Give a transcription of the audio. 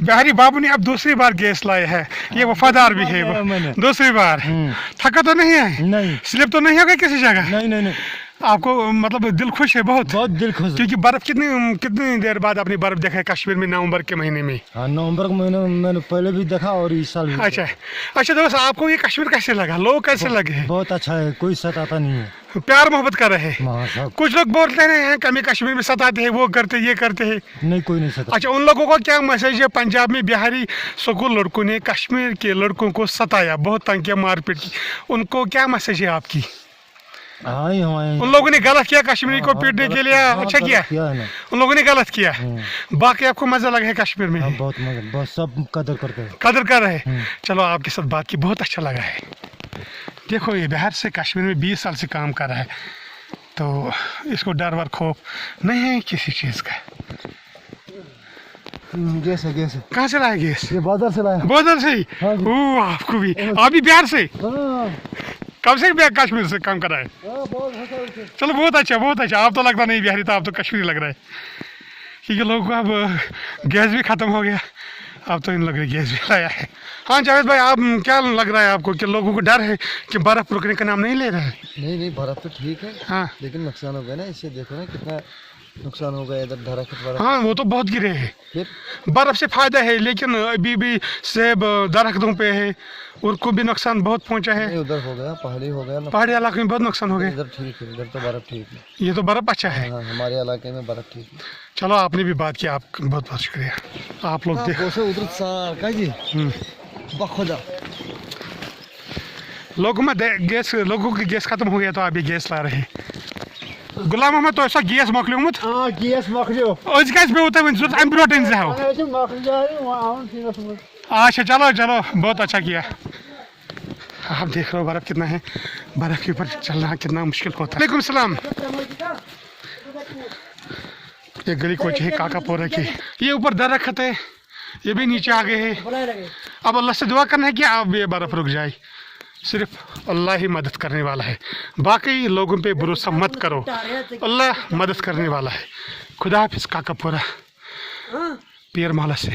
बिहारी बाबू ने अब दूसरी बार गैस लाया है, ये वफादार भी है वो। दूसरी बार थका तो नहीं है? नहीं स्लिप तो नहीं होगा किसी जगह? नहीं नहीं नहीं, आपको मतलब दिल खुश है बहुत? बहुत दिल खुश है। क्योंकि बर्फ कितनी देर बाद आपने बर्फ देखा है कश्मीर में नवंबर के महीने में? हाँ, नवंबर के महीने में मैंने पहले भी देखा और इस साल भी। अच्छा दोस्त, आपको ये कश्मीर कैसे लगा? लोग कैसे लगे? बहुत अच्छा है, कोई सताता नहीं है, प्यार मोहब्बत कर रहे हैं। हाँ सब। कुछ लोग बोलते हैं कि हमें कश्मीर में सताते हैं, वो करते ये करते हैं। नहीं, कोई नहीं सता। अच्छा, उन लोगों को क्या मैसेज है? पंजाब में बिहारी स्कूल लड़कों ने कश्मीर के लड़कों को सताया, बहुत तंग किया, मारपीट की, उनको क्या मैसेज है आपकी? हाँ ही हमारे उन लोगों ने गलत किया कश्मीरी को पीटने के लिए? अच्छा किया है ना। उन लोगों ने गलत किया। बाकी आपको मजा लगा है कश्मीर में? हाँ, बहुत मजा, बहुत सब कदर करते हैं, कदर कर रहे हैं। चलो, आपके साथ बात की बहुत अच्छा लगा है। देखो, ये बिहार से कश्मीर में 20 साल से काम कर रहा है, तो इसको डर वर खौफ नहीं है किसी चीज़ का। गैस है, गैस है। कहाँ से लाया गैस? ये बाजार से लाया। बाजार से ही? हाँ जी। ओह, आपको भी? आप भी बिहार से? हाँ, कब से कश्मीर से काम कर रहा है? बहुत अच्छा। चलो, बहुत अच्छा बहुत अच्छा। आप तो लगता नहीं बिहारी, तो आप तो कश्मीरी लग रहा है, क्योंकि लोगों को अब गैस भी ख़त्म हो गया, अब तो इन लोगों ने गैस भी लाया है। हाँ जावेद भाई, आप क्या लग रहा है आपको कि लोगों को डर है कि बर्फ़ रुकने का नाम नहीं ले रहा है? नहीं, बर्फ तो ठीक है, हाँ लेकिन नुकसान हो गया ना, इससे देखो ना कितना नुकसान हो गया, इधर दरख्त। हाँ, वो तो बहुत गिरे हैं। फिर बर्फ़ से फ़ायदा है, लेकिन अभी भी सेब दरख्तों पे है, उनको भी नुकसान बहुत पहुंचा है। नहीं, उधर हो गया, पहाड़ी हो गया ना, पहाड़ी इलाके में बहुत नुकसान हो गया। इधर ठीक है, इधर तो बर्फ ठीक है। ये तो बर्फ़ अच्छा है। हाँ, हमारे इलाके में बर्फ ठीक है। चलो, आपने भी बात की, आपका बहुत बहुत शुक्रिया। आप लोग देखो, उधर सार जी बखोजा लोगों की गैस खत्म हो गया, तो आप ये गैस ला रहे हैं। गुलाम अहमद, तो ऐसा गैस मोकलियोमुत? हाँ, गैस मखलियो। आज गैस पे होता है जो टाइम ब्रोट इन जाओ। अच्छा, चलो, बहुत अच्छा किया। आप देख रहे हो बर्फ कितना है, बर्फ के ऊपर चलना कितना मुश्किल होता है। वालेकुम सलाम। ये गली कोच है काकापोरा की, ये ऊपर दरख्त है, ये भी नीचे आ गए हैं। अब अल्लाह से दुआ करना है कि अब ये बर्फ रुक जाए। सिर्फ अल्लाह ही मदद करने वाला है, बाकी लोगों पे भरोसा मत करो, अल्लाह मदद करने वाला है। खुदा हाफिज़। काकापोरा, पीर माला से।